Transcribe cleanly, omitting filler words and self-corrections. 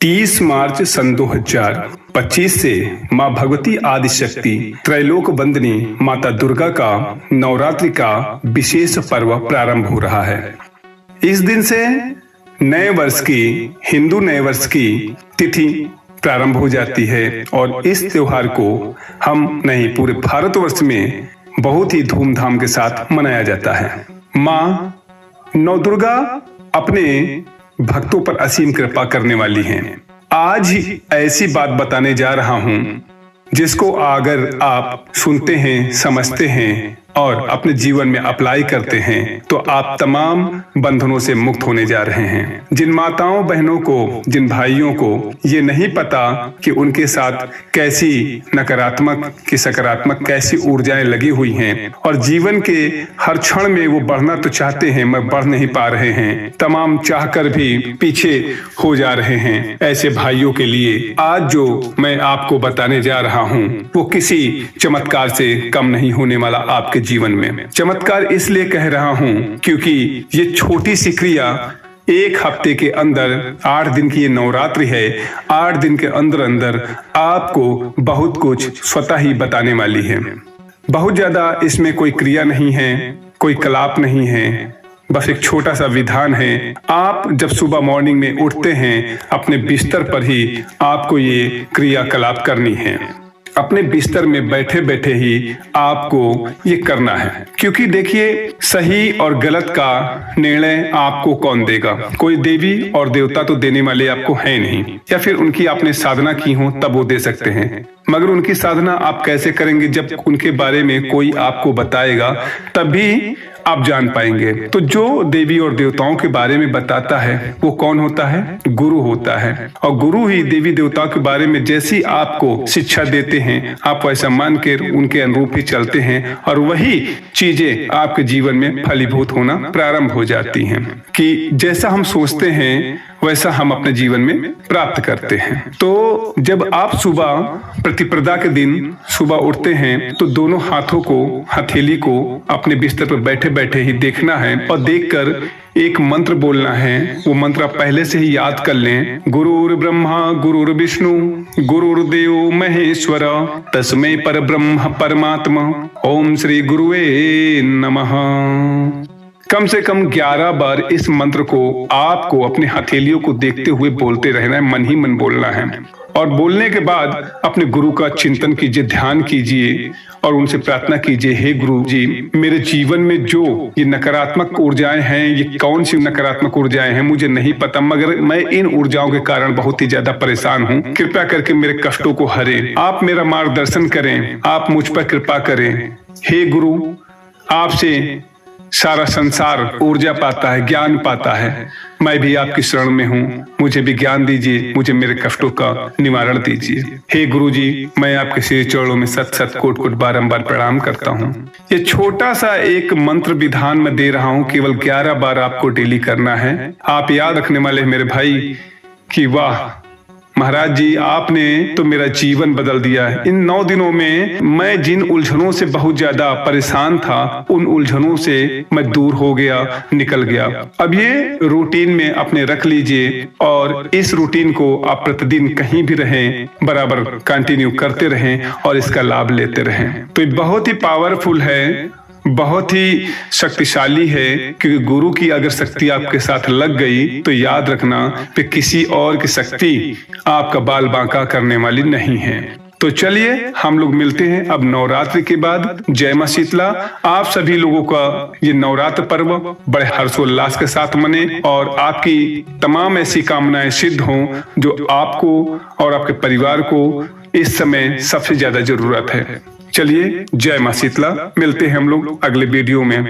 30 मार्च सन 2025 से मां भगवती आदिशक्ति त्रैलोक बंदिनी माता दुर्गा का नवरात्रि का विशेष पर्व प्रारंभ हो रहा है। इस दिन से नए वर्ष की हिंदू नए वर्ष की तिथि प्रारंभ हो जाती है और इस त्योहार को हम नहीं पूरे भारतवर्ष में बहुत ही धूमधाम के साथ मनाया जाता है। मां नवदुर्गा अपने भक्तों पर असीम कृपा करने वाली हैं। आज ऐसी बात बताने जा रहा हूं जिसको अगर आप सुनते हैं, समझते हैं और अपने जीवन में अप्लाई करते हैं तो आप तमाम बंधनों से मुक्त होने जा रहे हैं। जिन माताओं बहनों को, जिन भाइयों को ये नहीं पता कि उनके साथ कैसी नकारात्मक की सकारात्मक कैसी ऊर्जाएं लगी हुई हैं और जीवन के हर क्षण में वो बढ़ना तो चाहते हैं मगर बढ़ नहीं पा रहे हैं, तमाम चाहकर भी पीछे हो जा रहे हैं, ऐसे भाइयों के लिए आज जो मैं आपको बताने जा रहा हूँ वो किसी चमत्कार से कम नहीं होने वाला आपके जीवन में। चमत्कार इसलिए कह रहा हूं क्योंकि ये छोटी सी क्रिया एक हफ्ते के अंदर 8 दिन की ये नवरात्रि है। 8 दिन के अंदर अंदर आपको बहुत कुछ स्वतः ही बताने वाली है। बहुत ज्यादा इसमें कोई क्रिया नहीं है, कोई कलाप नहीं है, बस एक छोटा सा विधान है। आप जब सुबह मॉर्निंग में उठते हैं अपने बिस्तर पर ही आपको ये क्रियाकलाप करनी है। अपने बिस्तर में बैठे बैठे ही आपको ये करना है, क्योंकि देखिए सही और गलत का निर्णय आपको कौन देगा? कोई देवी और देवता तो देने वाले आपको है नहीं, या फिर उनकी आपने साधना की हो तब वो दे सकते हैं, मगर उनकी साधना आप कैसे करेंगे जब उनके बारे में कोई आपको बताएगा तभी आप जान पाएंगे। तो जो देवी और देवताओं के बारे में बताता है वो कौन होता है? गुरु होता है। और गुरु ही देवी देवताओं के बारे में जैसी आपको शिक्षा देते हैं आप वैसा मान के उनके अनुरूप ही चलते हैं और वही चीजें आपके जीवन में फलीभूत होना प्रारंभ हो जाती हैं कि जैसा हम सोचते हैं वैसा हम अपने जीवन में प्राप्त करते हैं। तो जब आप सुबह प्रतिपदा के दिन सुबह उठते हैं तो दोनों हाथों को, हथेली को अपने बिस्तर पर बैठे बैठे ही देखना है और देखकर एक मंत्र बोलना है। वो मंत्र आप पहले से ही याद कर लें। गुरुर् ब्रह्मा गुरुर्विष्णु गुरुर्देव महेश्वर तस्मै परब्रह्म परमात्मा ओम श्री गुरुवे नमः। कम से कम 11 बार इस मंत्र को आपको अपने हथेलियों को देखते हुए बोलते रहना है, मन ही मन बोलना है। और बोलने के बाद अपने गुरु का चिंतन कीजिए, ध्यान कीजिए और उनसे प्रार्थना कीजिए, हे गुरु जी, मेरे जीवन में जो ये नकारात्मक ऊर्जाएं हैं, ये कौन सी नकारात्मक ऊर्जाएं हैं मुझे नहीं पता, मगर मैं इन ऊर्जाओं के कारण बहुत ही ज्यादा परेशान हूँ। कृपया करके मेरे कष्टों को हरें, आप मेरा मार्गदर्शन करें, आप मुझ पर कृपा करें। हे गुरु, आपसे सारा संसार ऊर्जा पाता है, ज्ञान पाता है। मैं भी आपकी शरण में हूँ, मुझे भी ज्ञान दीजिए, मुझे मेरे कष्टों का निवारण दीजिए। हे गुरु जी, मैं आपके श्री चरणों में सत सत कोट कोट बारंबार प्रणाम करता हूँ। ये छोटा सा एक मंत्र विधान मैं दे रहा हूँ, केवल 11 बार आपको डेली करना है। आप याद रखने वाले मेरे भाई कि वाह महाराज जी, आपने तो मेरा जीवन बदल दिया है। इन 9 दिनों में मैं जिन उलझनों से बहुत ज्यादा परेशान था उन उलझनों से मैं दूर हो गया, निकल गया। अब ये रूटीन में अपने रख लीजिए और इस रूटीन को आप प्रतिदिन कहीं भी रहें बराबर कंटिन्यू करते रहें और इसका लाभ लेते रहें। तो ये बहुत ही पावरफुल है, बहुत ही शक्तिशाली है, क्योंकि गुरु की अगर शक्ति आपके साथ लग गई तो याद रखना कि किसी और की शक्ति आपका बाल बांका करने वाली नहीं है। तो चलिए हम लोग मिलते हैं अब नवरात्रि के बाद। जय मां शीतला। आप सभी लोगों का ये नवरात्र पर्व बड़े हर्षोल्लास के साथ मने और आपकी तमाम ऐसी कामनाएं सिद्ध हों जो आपको और आपके परिवार को इस समय सबसे ज्यादा जरूरत है। चलिए जय मां शीतला। मिलते हैं हम लोग अगले वीडियो में।